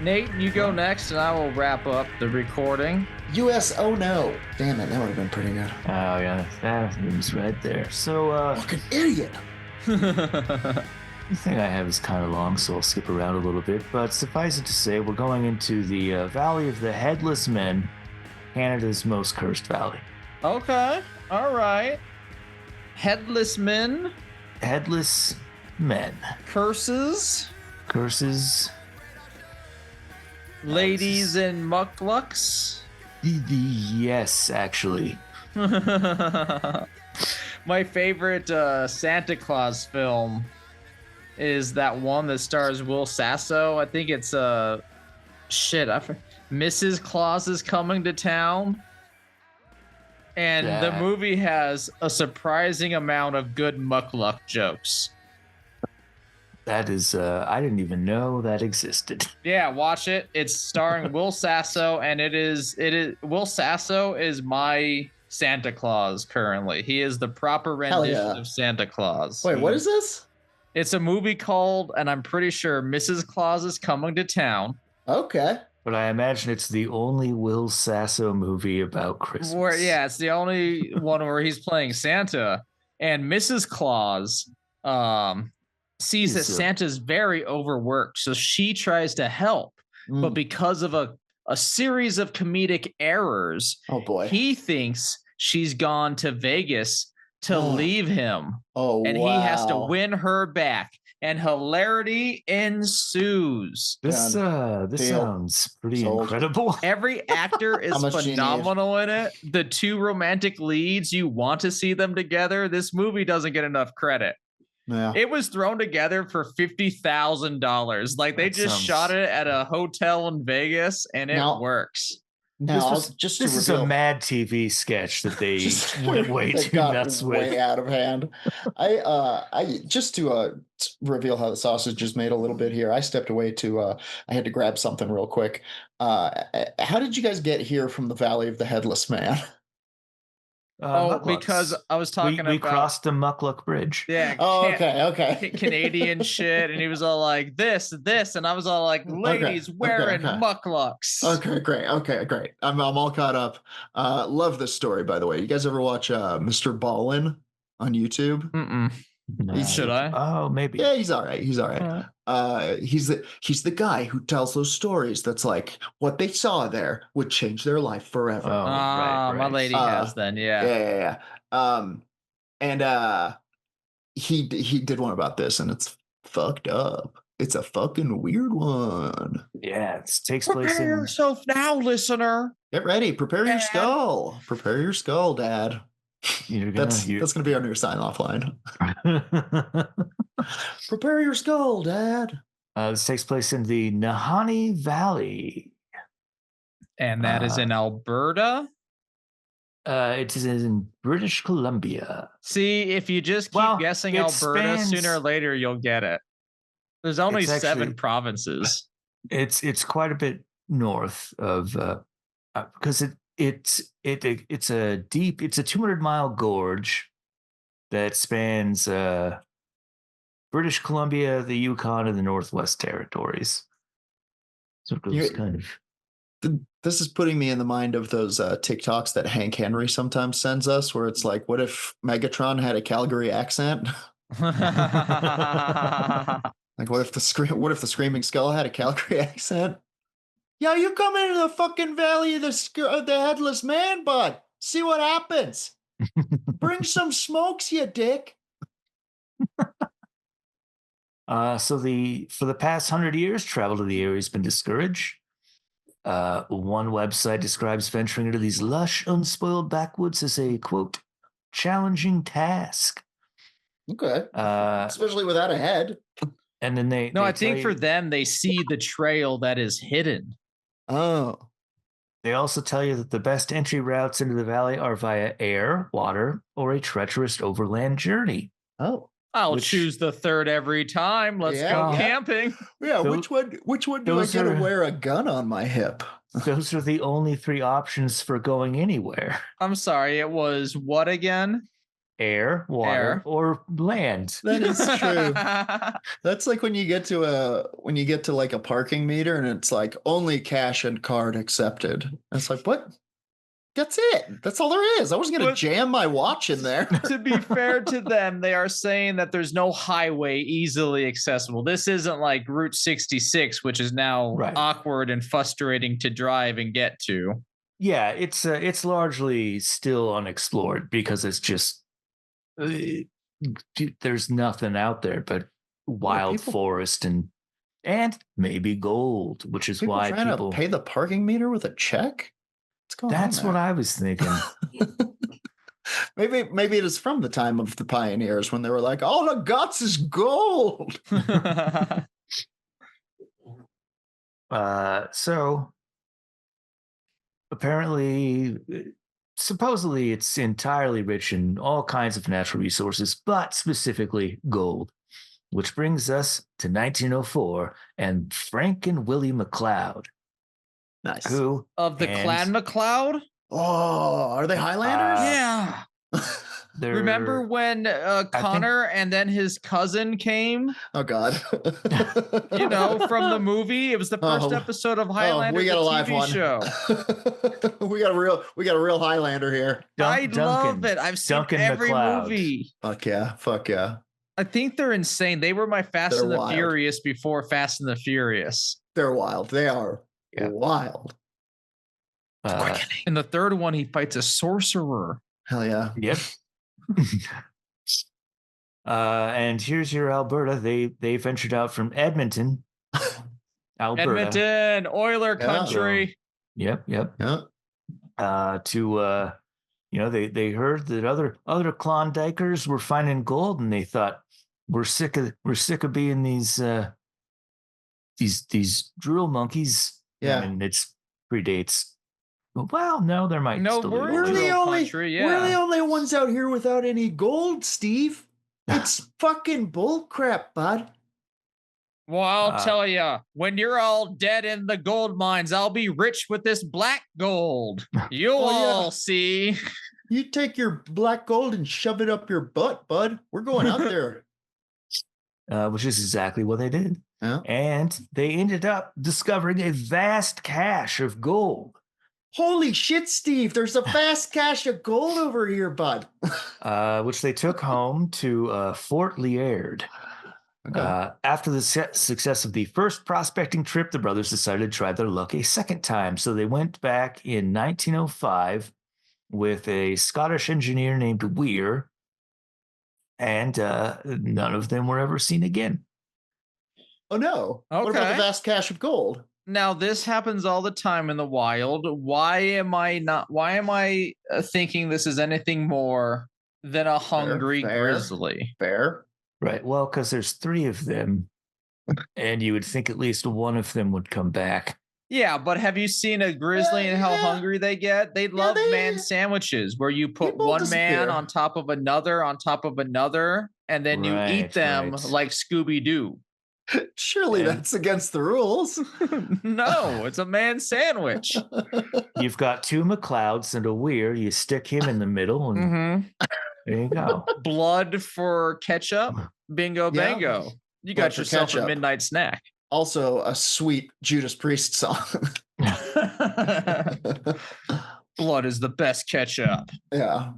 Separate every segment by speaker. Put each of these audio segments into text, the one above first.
Speaker 1: Nate, you go next, and I will wrap up the recording.
Speaker 2: U.S. Oh no! Damn it, that would have been pretty good.
Speaker 3: Oh yeah, that was right there. So
Speaker 2: Fucking idiot!
Speaker 3: the thing I have is kind of long, so I'll skip around a little bit. But suffice it to say, we're going into the Valley of the Headless Men, Canada's most cursed valley.
Speaker 1: Okay, all right. Headless Men.
Speaker 3: Headless Men.
Speaker 1: Curses. Ladies in mucklucks.
Speaker 3: Yes, actually.
Speaker 1: My favorite Santa Claus film is that one that stars Will Sasso. I think it's Mrs. Claus is Coming to Town. And the movie has a surprising amount of good muckluck jokes.
Speaker 3: That is, I didn't even know that existed.
Speaker 1: Yeah, watch it. It's starring Will Sasso, and it is Will Sasso is my Santa Claus currently. He is the proper rendition of Santa Claus.
Speaker 2: Wait, what is this?
Speaker 1: It's a movie called, and I'm pretty sure Mrs. Claus is Coming to Town.
Speaker 2: Okay.
Speaker 3: But I imagine it's the only Will Sasso movie about Christmas.
Speaker 1: It's the only one where he's playing Santa, and Mrs. Claus sees that Santa's very overworked, so she tries to help, but because of a series of comedic errors, he thinks she's gone to Vegas to leave him. And he has to win her back, and hilarity ensues.
Speaker 3: This sounds pretty incredible.
Speaker 1: Every actor is phenomenal in it. The two romantic leads, you want to see them together. This movie doesn't get enough credit.
Speaker 2: Yeah.
Speaker 1: It was thrown together for $50,000. Like they shot it at a hotel in Vegas, and it works.
Speaker 3: This is a Mad TV sketch that they went way too nuts with.
Speaker 2: Way out of hand. I just to reveal how the sausage is made a little bit here. I stepped away to I had to grab something real quick. How did you guys get here from the Valley of the Headless Man?
Speaker 1: Because I was talking about...
Speaker 3: We crossed the Muckluck Bridge.
Speaker 1: Yeah.
Speaker 2: Okay.
Speaker 1: Canadian shit. And he was all like, this. And I was all like, ladies wearing mucklucks.
Speaker 2: Okay, great. I'm all caught up. Love this story, by the way. You guys ever watch Mr. Ballin on YouTube?
Speaker 1: Mm-mm.
Speaker 3: No.
Speaker 1: Should I?
Speaker 3: Oh, maybe.
Speaker 2: Yeah, he's all right. He's the guy who tells those stories. That's like what they saw there would change their life forever.
Speaker 3: Oh, right.
Speaker 1: My lady has then.
Speaker 2: Yeah. And he did one about this, and it's fucked up. It's a fucking weird one.
Speaker 3: Yeah, it takes place in...
Speaker 1: Prepare yourself now, listener.
Speaker 2: Get ready. Prepare your skull. Prepare your skull, Dad. That's gonna be our new sign-off line. Prepare your skull, Dad.
Speaker 3: This takes place in the Nahanni Valley,
Speaker 1: and that is in Alberta.
Speaker 3: It is in British Columbia.
Speaker 1: See, if you just keep guessing Alberta, sooner or later you'll get it. There's only 7 provinces.
Speaker 3: It's quite a bit north of because it's a 200-mile gorge that spans British Columbia, the Yukon, and the Northwest Territories. So it goes kind of...
Speaker 2: This is putting me in the mind of those TikToks that Hank Henry sometimes sends us, where it's like, what if Megatron had a Calgary accent? Like, what if the Screaming Skull had a Calgary accent? Yeah, you come into the fucking Valley of the Headless Man, bud. See what happens. Bring some smokes, you dick.
Speaker 3: For the past 100 years, travel to the area has been discouraged. One website describes venturing into these lush, unspoiled backwoods as a, quote, challenging task.
Speaker 2: Okay. Especially without a head.
Speaker 3: And then
Speaker 1: I think for them, they see the trail that is hidden.
Speaker 2: Oh.
Speaker 3: They also tell you that the best entry routes into the valley are via air, water, or a treacherous overland journey.
Speaker 2: Oh.
Speaker 1: I'll choose the third every time. Let's go camping.
Speaker 2: Yeah, which one do I get to wear a gun on my hip?
Speaker 3: Those are the only 3 options for going anywhere.
Speaker 1: I'm sorry, it was what again?
Speaker 3: air, water, or land.
Speaker 2: That is true. That's like when you get to like a parking meter and it's like only cash and card accepted. And it's like, what? That's it. That's all there is. I wasn't going to jam my watch in there.
Speaker 1: To be fair to them, they are saying that there's no highway easily accessible. This isn't like Route 66, which is now awkward and frustrating to drive and get to.
Speaker 3: Yeah, it's largely still unexplored because it's just there's nothing out there but wild forest and maybe gold, which is why people
Speaker 2: trying to pay the parking meter with a check.
Speaker 3: That's what I was thinking.
Speaker 2: Maybe it is from the time of the pioneers when they were like, all the guts is gold.
Speaker 3: So apparently, supposedly it's entirely rich in all kinds of natural resources, but specifically gold, which brings us to 1904 and Frank and Willie McLeod.
Speaker 2: Nice.
Speaker 3: Who
Speaker 1: of the Clan McLeod?
Speaker 2: Oh, are they Highlanders?
Speaker 1: Yeah. Remember when Connor and then his cousin came?
Speaker 2: Oh God!
Speaker 1: From the movie. It was the first episode of Highlander.
Speaker 2: We got a live
Speaker 1: TV
Speaker 2: one.
Speaker 1: Show.
Speaker 2: we got a real Highlander here.
Speaker 1: I love it. I've seen every movie.
Speaker 2: Fuck yeah!
Speaker 1: I think they're insane. They were my Fast and the Furious before Fast and the Furious.
Speaker 2: They're wild. They are wild.
Speaker 1: In the third one, he fights a sorcerer.
Speaker 2: Hell yeah!
Speaker 3: Yep. And here's your Alberta. They ventured out from Edmonton, Alberta.
Speaker 1: Edmonton, Oiler country.
Speaker 3: Yep. To they heard that other Klondikers were finding gold, and they thought we're sick of being these drill monkeys.
Speaker 2: Yeah,
Speaker 3: and it predates. Well, no, there might.
Speaker 1: No,
Speaker 3: still
Speaker 1: we're the
Speaker 2: only ones out here without any gold, Steve. It's fucking bull crap, bud.
Speaker 1: Well, I'll tell you, when you're all dead in the gold mines, I'll be rich with this black gold. You'll all see.
Speaker 2: You take your black gold and shove it up your butt, bud. We're going out there.
Speaker 3: Which is exactly what they did.
Speaker 2: Yeah.
Speaker 3: And they ended up discovering a vast cache of gold.
Speaker 2: Holy shit, Steve. There's a vast cache of gold over here, bud.
Speaker 3: Which they took home to Fort Liard. Okay. After the success of the first prospecting trip, the brothers decided to try their luck a second time. So they went back in 1905 with a Scottish engineer named Weir, and none of them were ever seen again.
Speaker 2: Oh, no. Okay. What about the vast cache of gold?
Speaker 1: Now, this happens all the time in the wild. Why am I thinking this is anything more than a hungry grizzly?
Speaker 2: Fair.
Speaker 3: Right. Well, because there's 3 of them, and you would think at least one of them would come back.
Speaker 1: Yeah, but have you seen a grizzly and how hungry they get? They love man sandwiches where you put one man on top of another, and then you eat them like Scooby-Doo.
Speaker 2: Surely that's against the rules.
Speaker 1: No, it's a man sandwich.
Speaker 3: You've got 2 McLeods and a Weir. You stick him in the middle, and there you go.
Speaker 1: Blood for ketchup. Bingo, bango. You got yourself a midnight snack.
Speaker 2: Also, a sweet Judas Priest song.
Speaker 1: Blood is the best ketchup.
Speaker 2: Yeah.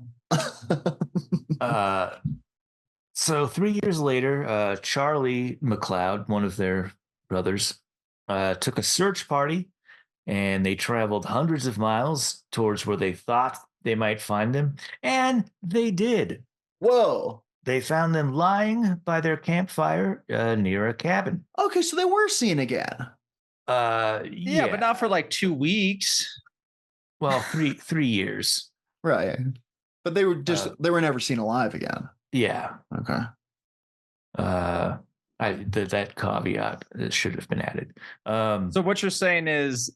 Speaker 3: So 3 years later, Charlie McLeod, one of their brothers, took a search party, and they traveled hundreds of miles towards where they thought they might find them, and they did.
Speaker 2: Whoa.
Speaker 3: They found them lying by their campfire near a cabin.
Speaker 2: Okay, so they were seen again.
Speaker 3: Yeah,
Speaker 1: but not for like 2 weeks.
Speaker 3: Well, 3 years.
Speaker 2: Right. But they were they were never seen alive again.
Speaker 3: Yeah.
Speaker 2: Okay.
Speaker 3: That caveat should have been added.
Speaker 1: So what you're saying is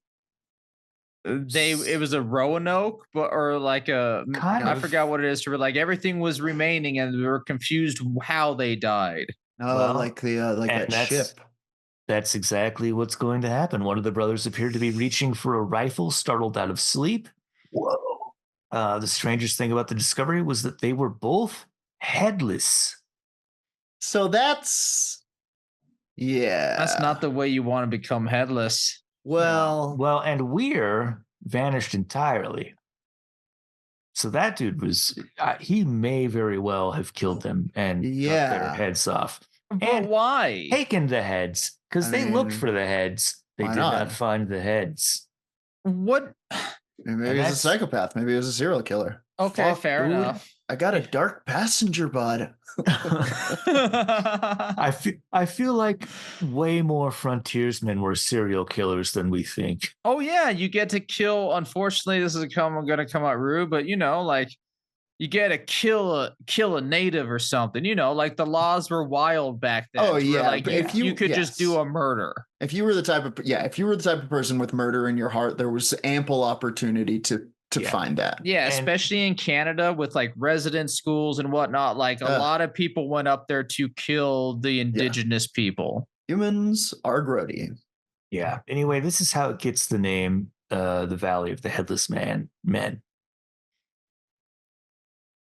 Speaker 1: it was a Roanoke, or like I forgot what it is. Like everything was remaining, and we were confused how they died.
Speaker 2: Like that ship.
Speaker 3: That's exactly what's going to happen. One of the brothers appeared to be reaching for a rifle, startled out of sleep.
Speaker 2: Whoa.
Speaker 3: The strangest thing about the discovery was that they were both headless.
Speaker 2: So that's
Speaker 1: not the way you want to become headless.
Speaker 2: Well,
Speaker 3: and Weir vanished entirely. So that dude was, he may very well have killed them and cut their heads off.
Speaker 1: But why?
Speaker 3: Taken the heads, because they looked for the heads. They did not find the heads.
Speaker 1: What?
Speaker 2: Maybe he's a psychopath. Maybe he was a serial killer.
Speaker 1: Okay, fair enough.
Speaker 2: I got a dark passenger, bud.
Speaker 3: I feel like way more frontiersmen were serial killers than we think.
Speaker 1: Oh yeah, you get to kill. Unfortunately, this is going to come out rude, but like you get to kill a native or something. Like the laws were wild back then.
Speaker 2: Oh yeah,
Speaker 1: like you could just do a murder.
Speaker 2: If you were the type of person with murder in your heart, there was ample opportunity to find that.
Speaker 1: Yeah, especially in Canada with like resident schools and whatnot. Like a lot of people went up there to kill the indigenous people.
Speaker 2: Humans are grody.
Speaker 3: Yeah. Anyway, this is how it gets the name, the Valley of the Headless Men.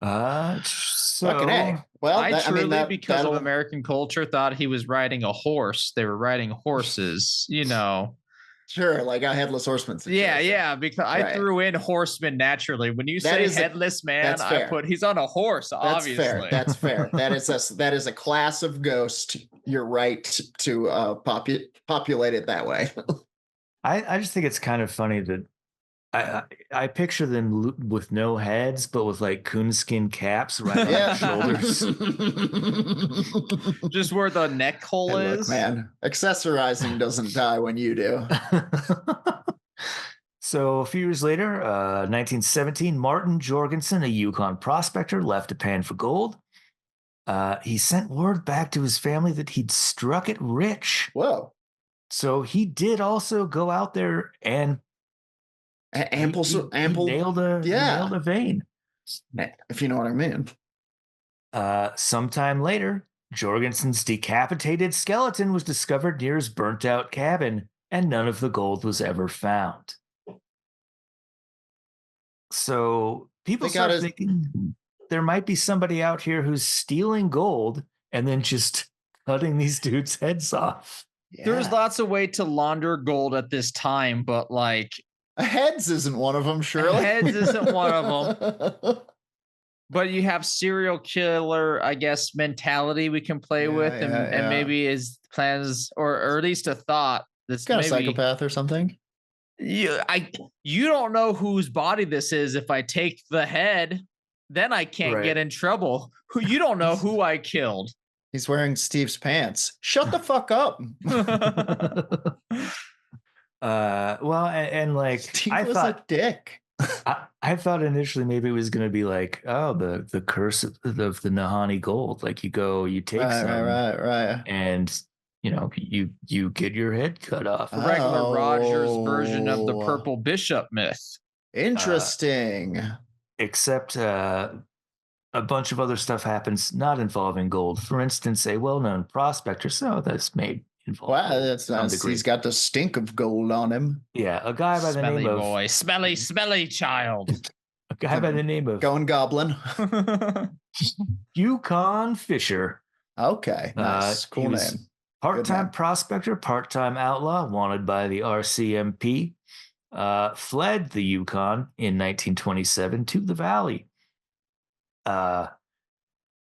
Speaker 2: Fucking A. Well,
Speaker 1: because of American culture, thought he was riding a horse. They were riding horses,
Speaker 2: Sure, like a headless horseman
Speaker 1: situation. Yeah, because I threw in horseman naturally. When you say headless man, I put he's on a horse, obviously.
Speaker 2: That's fair. That is a class of ghost. You're right to populate it that way.
Speaker 3: I just think it's kind of funny that I picture them with no heads, but with like coonskin caps right on their shoulders.
Speaker 1: Just where the neck hole is.
Speaker 2: Look, man, accessorizing doesn't die when you do.
Speaker 3: So a few years later, 1917, Martin Jorgensen, a Yukon prospector, left a pan for gold. He sent word back to his family that he'd struck it rich.
Speaker 2: Whoa.
Speaker 3: So he did also go out there and
Speaker 2: ample
Speaker 3: nailed a vein,
Speaker 2: if you know what I mean.
Speaker 3: Sometime later, Jorgensen's decapitated skeleton was discovered near his burnt out cabin, and none of the gold was ever found. So people start thinking there might be somebody out here who's stealing gold and then just cutting these dudes' heads off.
Speaker 1: Yeah. There's lots of ways to launder gold at this time, but like
Speaker 2: heads isn't one of them, surely.
Speaker 1: Heads isn't one of them. But you have serial killer, I guess, mentality we can play with, and maybe his plans, or at least a thought that's
Speaker 2: kind of psychopath or something.
Speaker 1: You don't know whose body this is. If I take the head, then I can't get in trouble. You don't know who I killed.
Speaker 2: He's wearing Steve's pants. Shut the fuck up.
Speaker 3: Well, and like
Speaker 2: Steve was a dick.
Speaker 3: I thought initially maybe it was going to be like, oh, the curse of the Nahanni gold. Like you take some,
Speaker 2: right,
Speaker 3: and you get your head cut off.
Speaker 1: Regular Rogers version of the purple bishop myth.
Speaker 2: Interesting.
Speaker 3: Except a bunch of other stuff happens not involving gold. For instance, a well-known prospector, that's made involved.
Speaker 2: Wow, that's nice. He's got the stink of gold on him.
Speaker 3: Yeah, a guy by the name of
Speaker 1: smelly child.
Speaker 3: A guy by the name of
Speaker 2: Going Goblin.
Speaker 3: Yukon Fisher.
Speaker 2: Okay, nice, cool name.
Speaker 3: Part-time prospector, part-time outlaw, wanted by the RCMP. Fled the Yukon in 1927 to the Valley.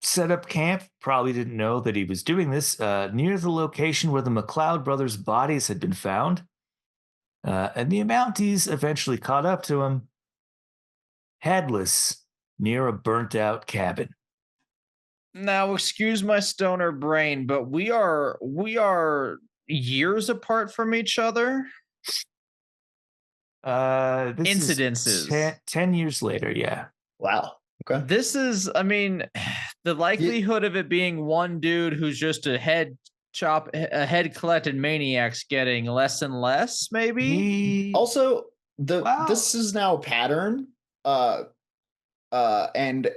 Speaker 3: Set up camp, probably didn't know that he was doing this, near the location where the McLeod brothers' bodies had been found. And the Mounties eventually caught up to him, headless, near a burnt-out cabin.
Speaker 1: Now, excuse my stoner brain, but we are years apart from each other.
Speaker 3: Incidences. 10 years later, yeah.
Speaker 2: Wow. Okay.
Speaker 1: This is, the likelihood of it being one dude who's just a head collected maniac's getting less and less, maybe.
Speaker 2: Also, this is now a pattern. And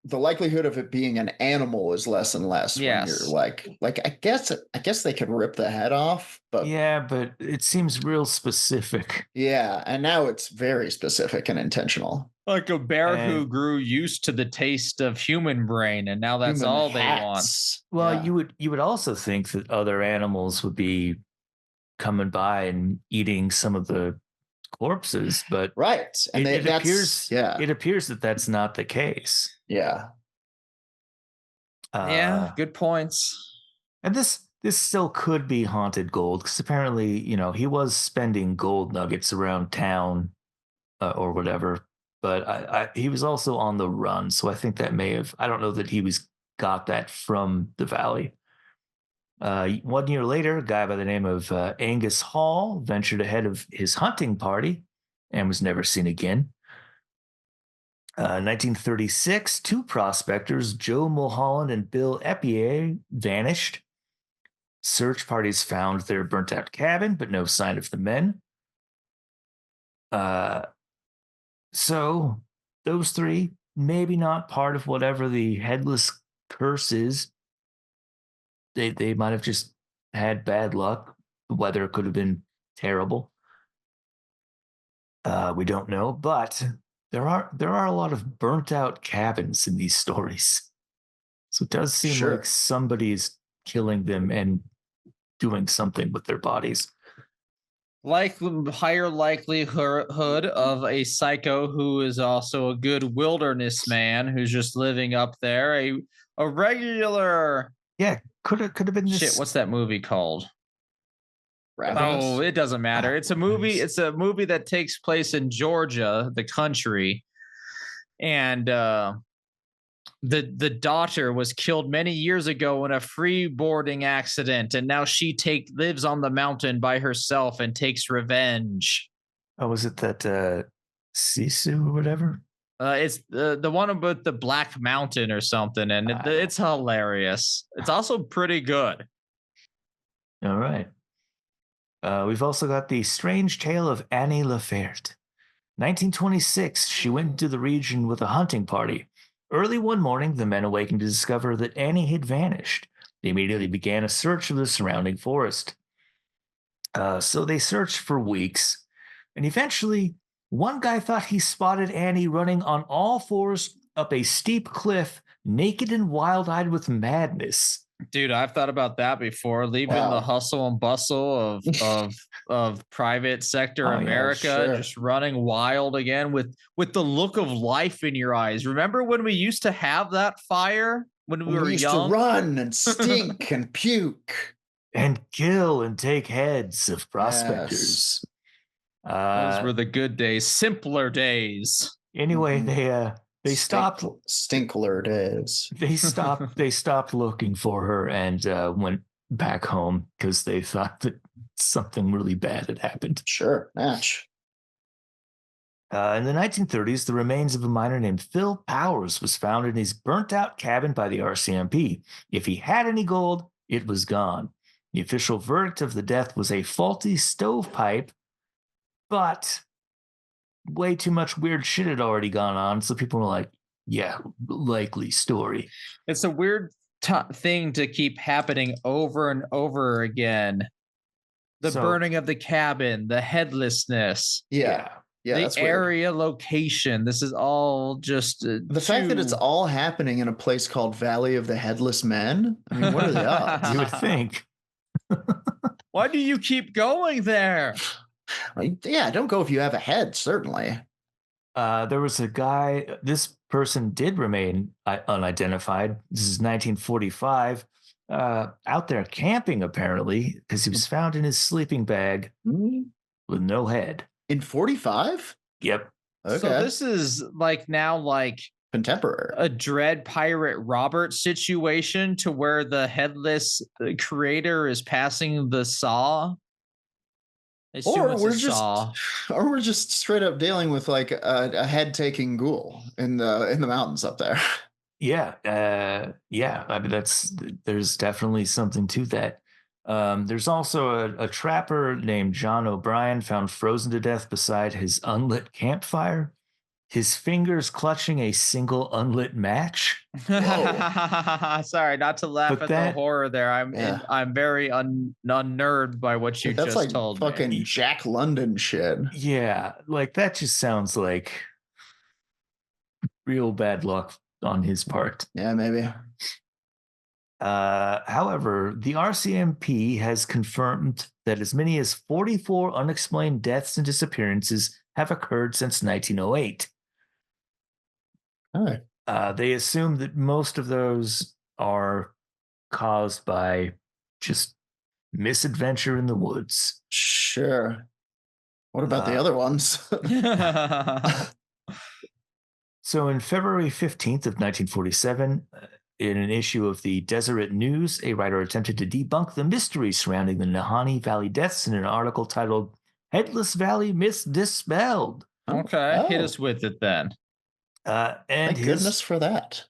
Speaker 2: the likelihood of it being an animal is less and less when you're
Speaker 1: Yes.
Speaker 2: like I guess they could rip the head off, but
Speaker 3: Yeah, but it seems real specific.
Speaker 2: yeah, and now it's very specific and intentional.
Speaker 1: Like a bear who
Speaker 3: And-
Speaker 1: grew used to the taste of human brain, and now that's
Speaker 2: Human
Speaker 1: all they want.
Speaker 2: hats.
Speaker 3: Well,
Speaker 2: Yeah.
Speaker 3: you would also think that other animals would be coming by and eating some of the corpses, but
Speaker 2: Right. And
Speaker 3: it
Speaker 2: that's
Speaker 3: appears
Speaker 2: yeah.
Speaker 3: it appears that that's not the case.
Speaker 2: Yeah.
Speaker 1: Yeah, good points.
Speaker 3: And this still could be haunted gold because apparently, he was spending gold nuggets around town or whatever. But he was also on the run, so I think that may have. I don't know that he got that from the valley. 1 year later, a guy by the name of Angus Hall ventured ahead of his hunting party and was never seen again. 1936, two prospectors, Joe Mulholland and Bill Epier, vanished. Search parties found their burnt out cabin, but no sign of the men. So those three, maybe not part of whatever the headless curse is. They might have just had bad luck. The weather could have been terrible. We don't know, but there are a lot of burnt out cabins in these stories. So it does seem
Speaker 2: Sure.
Speaker 3: like somebody's killing them and doing something with their bodies.
Speaker 1: Like higher likelihood of a psycho who is also a good wilderness man who's just living up there. A regular
Speaker 3: Yeah, could have been this.
Speaker 1: shit. What's that movie called?
Speaker 2: Ravenous?
Speaker 1: Oh, it doesn't matter. It's a movie. It's a movie that takes place in Georgia, the country, and the daughter was killed many years ago in a freeboarding accident, and now she lives on the mountain by herself and takes revenge.
Speaker 3: Oh, was it that Sisu or whatever?
Speaker 1: It's the one about the Black Mountain or something, and it's hilarious. It's also pretty good.
Speaker 3: All right. We've also got the strange tale of Annie Laferte. 1926, she went into the region with a hunting party. Early one morning, the men awakened to discover that Annie had vanished. They immediately began a search of the surrounding forest. So they searched for weeks, and eventually, one guy thought he spotted Annie running on all fours up a steep cliff, naked and wild-eyed with madness.
Speaker 1: Dude, I've thought about that before. Leaving
Speaker 2: Wow.
Speaker 1: the hustle and bustle of private sector
Speaker 3: Oh, yeah,
Speaker 1: America,
Speaker 2: sure.
Speaker 1: just running wild again with the look of life in your eyes. Remember when we used to have that fire when we were
Speaker 2: used
Speaker 1: young?
Speaker 2: to run and stink and puke.
Speaker 3: And kill and take heads of prospectors.
Speaker 1: Those were the good days, simpler days.
Speaker 3: Anyway,
Speaker 2: Mhm.
Speaker 3: they stopped.
Speaker 2: Stinkler days.
Speaker 3: They stopped looking for her and went back home because they thought that something really bad had happened.
Speaker 2: Sure, match.
Speaker 3: In the 1930s, the remains of a miner named Phil Powers was found in his burnt-out cabin by the RCMP. If he had any gold, it was gone. The official verdict of the death was a faulty stovepipe, but way too much weird shit had already gone on, so people were like, yeah, likely story.
Speaker 1: It's a weird thing to keep happening over and over again. The burning of the cabin, the headlessness.
Speaker 2: Yeah,
Speaker 1: the
Speaker 2: that's weird.
Speaker 1: area location. This is all just
Speaker 2: The fact that it's all happening in a place called Valley of the Headless Men. I mean, what are the odds?
Speaker 3: You would think.
Speaker 1: Why do you keep going there?
Speaker 2: Yeah, don't go if you have a head, certainly.
Speaker 3: There was a guy, this person did remain unidentified. This is 1945, out there camping apparently, because he was found in his sleeping bag with no head.
Speaker 2: In 45?
Speaker 3: Yep.
Speaker 2: Okay.
Speaker 1: So this is like
Speaker 2: contemporary.
Speaker 1: A Dread Pirate Robert situation to where the headless creator is passing the saw.
Speaker 2: Or we're just straight up dealing with like a head taking ghoul in the mountains up there.
Speaker 3: Yeah. I mean, there's definitely something to that. There's also a trapper named John O'Brien found frozen to death beside his unlit campfire. his fingers clutching a single unlit match.
Speaker 1: Sorry, not to laugh at the horror there. I'm very unnerved by what you
Speaker 2: That's
Speaker 1: just
Speaker 2: like
Speaker 1: told
Speaker 2: fucking
Speaker 1: me.
Speaker 2: Jack London shit.
Speaker 3: Yeah, like that just sounds like real bad luck on his part.
Speaker 2: Yeah, maybe.
Speaker 3: However, the RCMP has confirmed that as many as 44 unexplained deaths and disappearances have occurred since 1908.
Speaker 2: All right.
Speaker 3: They assume that most of those are caused by just misadventure in the woods.
Speaker 2: Sure. What about the other ones?
Speaker 3: So in February 15th of 1947, in an issue of the Deseret News, a writer attempted to debunk the mystery surrounding the Nahanni Valley deaths in an article titled "Headless Valley Myths Dispelled."
Speaker 1: Okay, hit us with it then.
Speaker 3: And
Speaker 2: Thank goodness for that.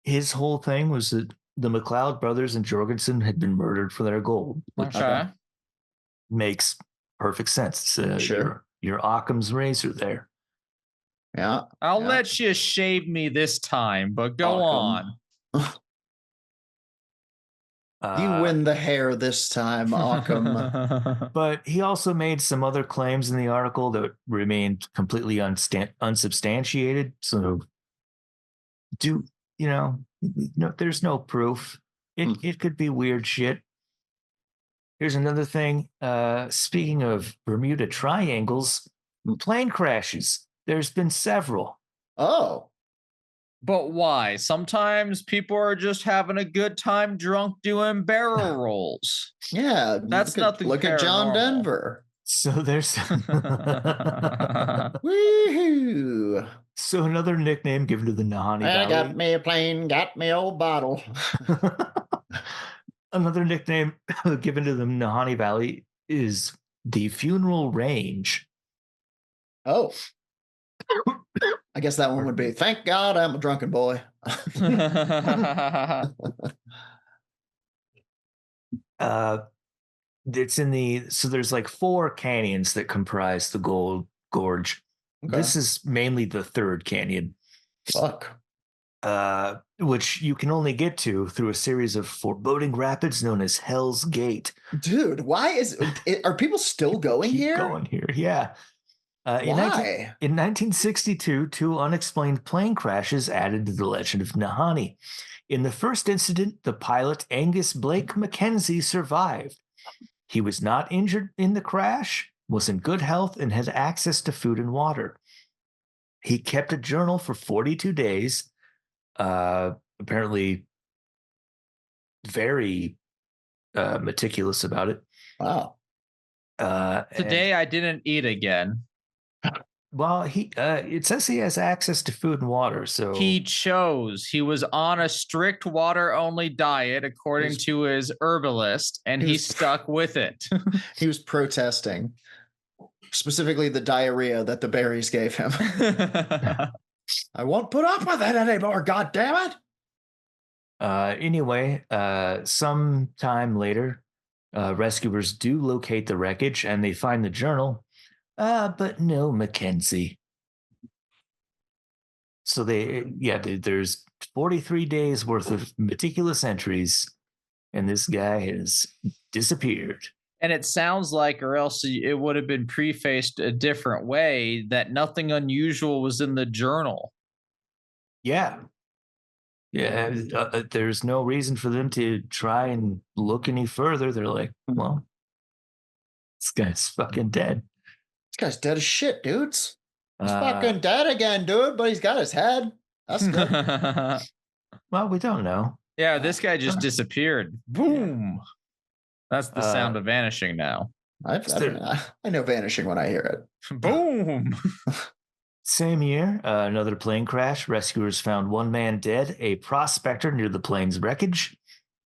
Speaker 3: His whole thing was that the McLeod brothers and Jorgensen had been murdered for their gold. Which makes perfect sense.
Speaker 2: Sure.
Speaker 3: Your Occam's razor there.
Speaker 2: Yeah.
Speaker 1: I'll let you shave me this time, but go on.
Speaker 2: You win the hair this time, Occam.
Speaker 3: But he also made some other claims in the article that remained completely unsubstantiated. So, there's no proof. It could be weird shit. Here's another thing. Speaking of Bermuda Triangles, plane crashes. There's been several.
Speaker 2: Oh.
Speaker 1: But why? Sometimes people are just having a good time drunk doing barrel rolls.
Speaker 2: Yeah.
Speaker 1: That's nothing.
Speaker 2: Look at John Denver.
Speaker 3: So there's
Speaker 2: Woohoo.
Speaker 3: So another nickname given to the Nahanni Valley.
Speaker 2: I got me a plane, got me old bottle.
Speaker 3: Another nickname given to the Nahanni Valley is the Funeral Range.
Speaker 2: Oh. I guess that one would be, thank God I'm a drunken boy.
Speaker 3: So there's like 4 canyons that comprise the Gold Gorge. Okay. This is mainly the third canyon.
Speaker 2: Fuck.
Speaker 3: Which you can only get to through a series of foreboding rapids known as Hell's Gate.
Speaker 2: Dude, are people still going here?
Speaker 3: Going here, yeah.
Speaker 2: Why?
Speaker 3: In 1962, 2 unexplained plane crashes added to the legend of Nahanni. In the first incident, the pilot Angus Blake Mackenzie survived. He was not injured in the crash, was in good health, and had access to food and water. He kept a journal for 42 days, apparently very meticulous about it.
Speaker 2: Wow.
Speaker 1: Today I didn't eat again.
Speaker 3: Well, it says he has access to food and water, so
Speaker 1: he was on a strict water-only diet according to his herbalist, and he stuck with it.
Speaker 2: He was protesting, specifically the diarrhea that the berries gave him. I won't put up with it anymore, God damn it!
Speaker 3: Anyway, some time later, rescuers do locate the wreckage, and they find the journal. But no Mackenzie. So there's 43 days worth of meticulous entries, and this guy has disappeared.
Speaker 1: And it sounds like, or else it would have been prefaced a different way, that nothing unusual was in the journal.
Speaker 3: Yeah. Yeah, there's no reason for them to try and look any further. They're like, well, this guy's fucking dead.
Speaker 2: This guy's dead as shit, dudes. He's fucking dead again, dude, but he's got his head. That's good.
Speaker 3: Well, we don't know.
Speaker 1: Yeah, this guy just disappeared. Boom. That's the sound of vanishing now.
Speaker 2: I know vanishing when I hear it.
Speaker 1: Boom.
Speaker 3: Same year, another plane crash. Rescuers found 1 man dead, a prospector near the plane's wreckage.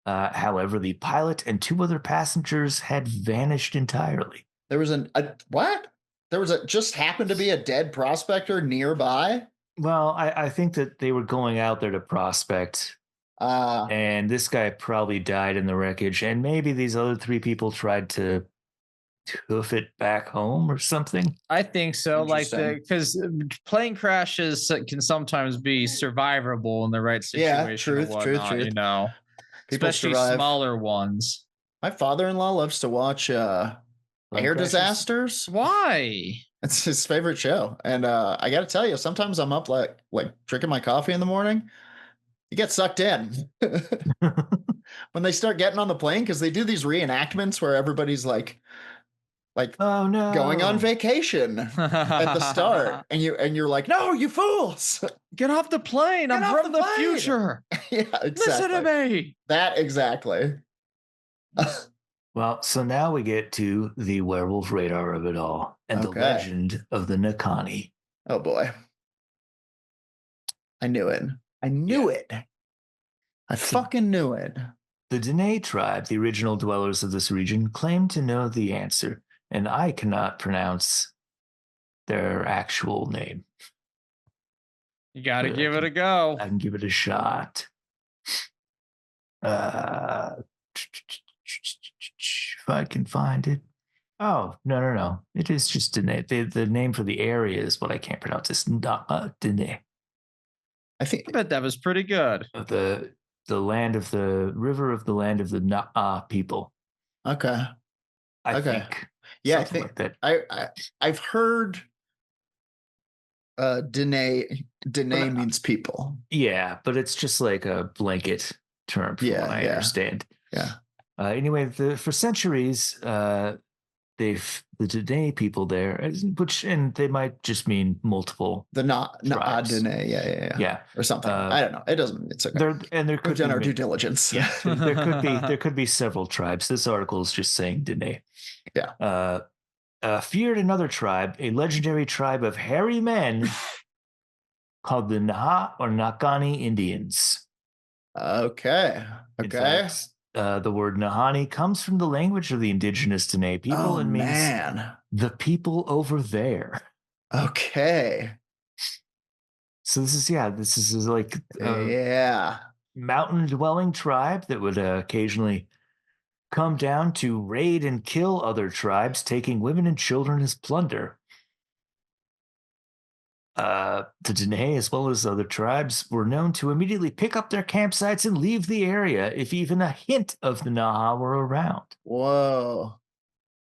Speaker 3: However, the pilot and 2 other passengers had vanished entirely.
Speaker 2: There was what? There just happened to be a dead prospector nearby?
Speaker 3: Well, I think that they were going out there to prospect. And this guy probably died in the wreckage. And maybe these other 3 people tried to hoof it back home or something.
Speaker 1: I think so. Like
Speaker 2: Interesting.
Speaker 1: because plane crashes can sometimes be survivable in the right
Speaker 2: Yeah,
Speaker 1: situation and
Speaker 2: truth, truth,
Speaker 1: whatnot.
Speaker 2: truth. People
Speaker 1: Especially
Speaker 2: survive.
Speaker 1: smaller ones.
Speaker 2: My father-in-law loves to watch
Speaker 3: Plane
Speaker 2: air
Speaker 3: crashes?
Speaker 2: disasters.
Speaker 1: Why?
Speaker 2: It's his favorite show. And I got to tell you, sometimes I'm up like drinking my coffee in the morning. You get sucked in when they start getting on the plane because they do these reenactments where everybody's like
Speaker 3: Oh no,
Speaker 2: going on vacation at the start, and you're like, no, you fools,
Speaker 1: Get off the plane!
Speaker 2: Get
Speaker 1: I'm
Speaker 2: off
Speaker 1: from
Speaker 2: the
Speaker 1: the
Speaker 2: plane!"
Speaker 1: future.
Speaker 2: Yeah, exactly.
Speaker 1: Listen to me.
Speaker 2: That exactly.
Speaker 3: Well, so now we get to the werewolf radar of it all and the
Speaker 2: Okay.
Speaker 3: legend of the Nakani.
Speaker 2: Oh boy, I knew it. I knew it. I fucking knew it.
Speaker 3: The Dene tribe, the original dwellers of this region, claim to know the answer, and I cannot pronounce their actual name.
Speaker 1: You got to
Speaker 3: But
Speaker 1: give it a go.
Speaker 3: I can give it a shot. If I can find it. Oh, no. It is just Dene. The name for the area is what I can't pronounce. It's Dene.
Speaker 2: I think
Speaker 1: I bet that was pretty good.
Speaker 3: The land of the river of the land of the Na'a people.
Speaker 2: okay.
Speaker 3: I
Speaker 2: Okay.
Speaker 3: think.
Speaker 2: Yeah, I
Speaker 3: Something
Speaker 2: think
Speaker 3: like that.
Speaker 2: I've heard Dene means people.
Speaker 3: Yeah, but it's just like a blanket term from what I understand.
Speaker 2: Yeah.
Speaker 3: Anyway, for centuries, the Dene people there, and they might just mean multiple.
Speaker 2: The
Speaker 3: tribes.
Speaker 2: Dene,
Speaker 3: Yeah,
Speaker 2: or something. I don't know. It doesn't. It's okay.
Speaker 3: There could
Speaker 2: We've done
Speaker 3: be
Speaker 2: our due diligence.
Speaker 3: Yeah, there could be several tribes. This article is just saying Dene.
Speaker 2: Yeah.
Speaker 3: Feared another tribe, a legendary tribe of hairy men called the Naha or Nakani Indians.
Speaker 2: Okay.
Speaker 3: In fact, the word Nahani comes from the language of the indigenous Dene people and means the people over there.
Speaker 2: Okay.
Speaker 3: So this is like
Speaker 2: a
Speaker 3: mountain dwelling tribe that would occasionally come down to raid and kill other tribes, taking women and children as plunder. The Dene, as well as other tribes, were known to immediately pick up their campsites and leave the area if even a hint of the Naha were around.
Speaker 2: Whoa.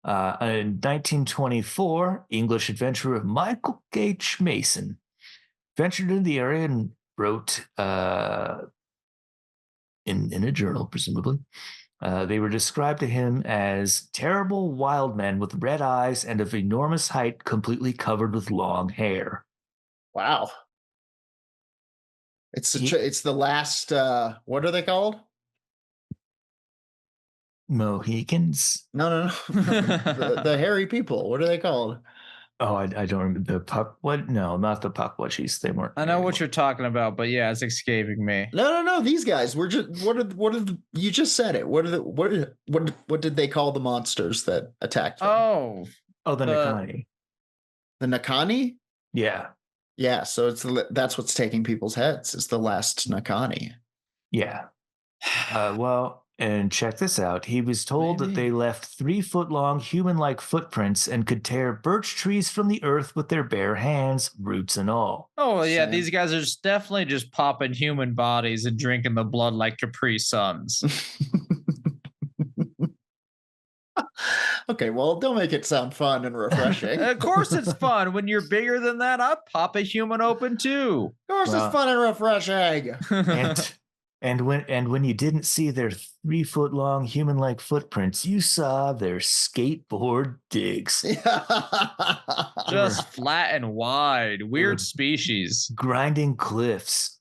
Speaker 3: In 1924, English adventurer Michael H. Mason ventured into the area and wrote in a journal, presumably. They were described to him as terrible wild men with red eyes and of enormous height, completely covered with long hair.
Speaker 2: Wow. It's the last. What are they called?
Speaker 3: Mohicans?
Speaker 2: No. the hairy people. What are they called?
Speaker 3: Oh, I don't remember the puck. What? No, not the Puckwatchies. They weren't.
Speaker 1: I know what you're talking about, but yeah, it's escaping me.
Speaker 2: No. These guys were just. What are you just said it. What did they call the monsters that attacked them?
Speaker 3: Oh, the Nakani.
Speaker 2: The Nakani?
Speaker 3: Yeah.
Speaker 2: Yeah. So that's what's taking people's heads. Is the last Nakani.
Speaker 3: Yeah. Well. And check this out. He was told that they left 3-foot-long human-like footprints and could tear birch trees from the earth with their bare hands, roots and all.
Speaker 1: Oh, yeah. These guys are definitely just popping human bodies and drinking the blood like Capri Suns.
Speaker 2: Okay, well, don't make it sound fun and refreshing.
Speaker 1: Of course it's fun. When you're bigger than that, I'll pop a human open too.
Speaker 2: Of course it's fun and refreshing.
Speaker 3: And when you didn't see their 3-foot-long human-like footprints, you saw their skateboard digs.
Speaker 1: Just flat and wide. Weird species.
Speaker 3: Grinding cliffs.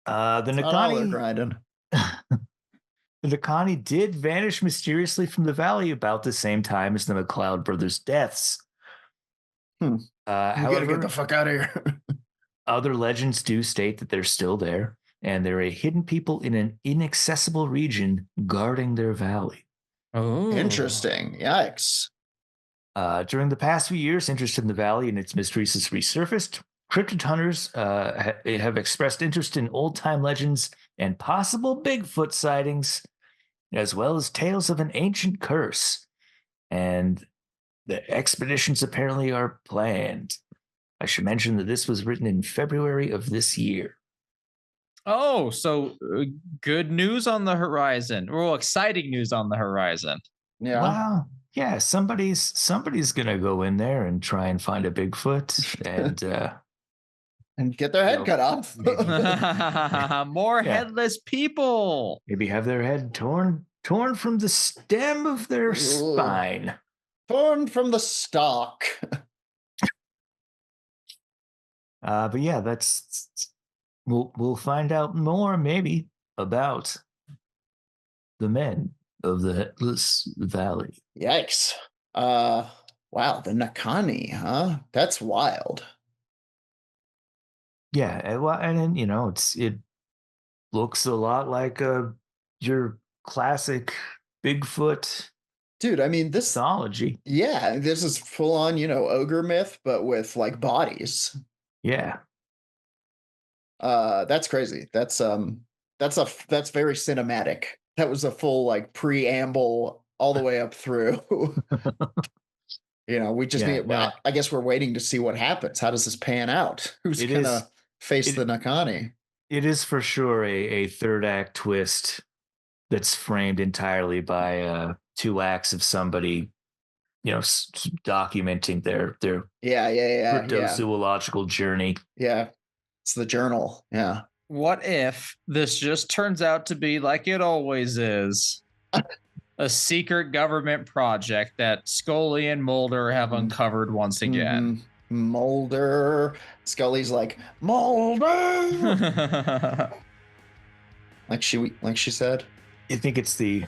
Speaker 3: The Nakani The Nakani did vanish mysteriously from the valley about the same time as the McLeod brothers' deaths.
Speaker 2: You
Speaker 3: However,
Speaker 2: gotta get the fuck out of here.
Speaker 3: Other legends do state that they're still there, and they're a hidden people in an inaccessible region guarding their valley.
Speaker 1: Oh,
Speaker 2: interesting. Yikes.
Speaker 3: During the past few years, interest in the valley and its mysteries has resurfaced. Cryptid hunters have expressed interest in old-time legends and possible Bigfoot sightings, as well as tales of an ancient curse. and the expeditions apparently are planned. I should mention that this was written in February of this year.
Speaker 1: Oh, so good news on the horizon. Well, exciting news on the horizon.
Speaker 2: Yeah.
Speaker 3: Well, yeah, somebody's gonna go in there and try and find a Bigfoot
Speaker 2: and get their head cut off.
Speaker 1: More headless people.
Speaker 3: Maybe have their head torn from the stem of their spine.
Speaker 2: Torn from the stalk.
Speaker 3: But yeah, we'll find out more maybe about the men of the Headless Valley.
Speaker 2: Yikes. Wow, the Nakani, huh? That's wild.
Speaker 3: Yeah, well, and then, it looks a lot like your classic Bigfoot.
Speaker 2: Dude, I mean, this
Speaker 3: mythology.
Speaker 2: Yeah, this is full on, ogre myth, but with like bodies.
Speaker 3: Yeah.
Speaker 2: That's crazy. That's very cinematic. That was a full like preamble all the way up through. We just need.
Speaker 3: No.
Speaker 2: I guess we're waiting to see what happens. How does this pan out? Who's gonna face the Nakani?
Speaker 3: It is for sure a third act twist that's framed entirely by 2 acts of somebody, documenting their cryptozoological journey.
Speaker 2: Yeah, it's the journal. Yeah.
Speaker 1: What if this just turns out to be like it always is? A secret government project that Scully and Mulder have uncovered once again.
Speaker 2: Mulder. Scully's like, Mulder. like she said.
Speaker 3: You think it's the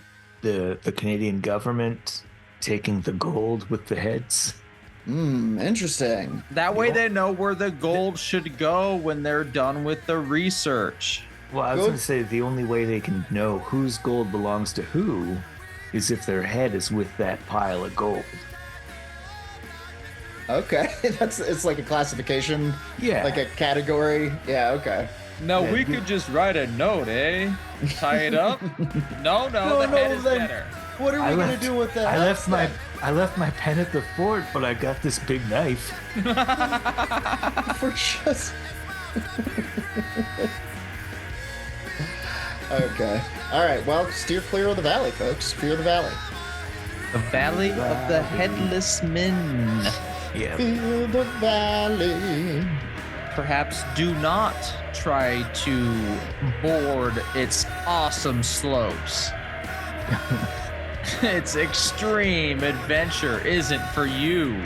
Speaker 3: Canadian government taking the gold with the heads?
Speaker 2: Interesting.
Speaker 1: That way they know where the gold should go when they're done with the research.
Speaker 3: Well, I was going to say the only way they can know whose gold belongs to who is if their head is with that pile of gold.
Speaker 2: Okay, it's like a classification.
Speaker 3: Yeah,
Speaker 2: like a category. Yeah, okay.
Speaker 1: No, we could just write a note, eh? Tie it up. No, the head is better.
Speaker 2: What are we gonna do with that?
Speaker 3: I left my pen at the fort, but I got this big knife.
Speaker 2: For just. Okay. All right. Well, steer clear of the valley, folks. Fear the valley.
Speaker 1: The valley of the Headless Men.
Speaker 3: Yeah.
Speaker 2: Fear the valley.
Speaker 1: Perhaps do not try to board its awesome slopes. Its extreme adventure isn't for you.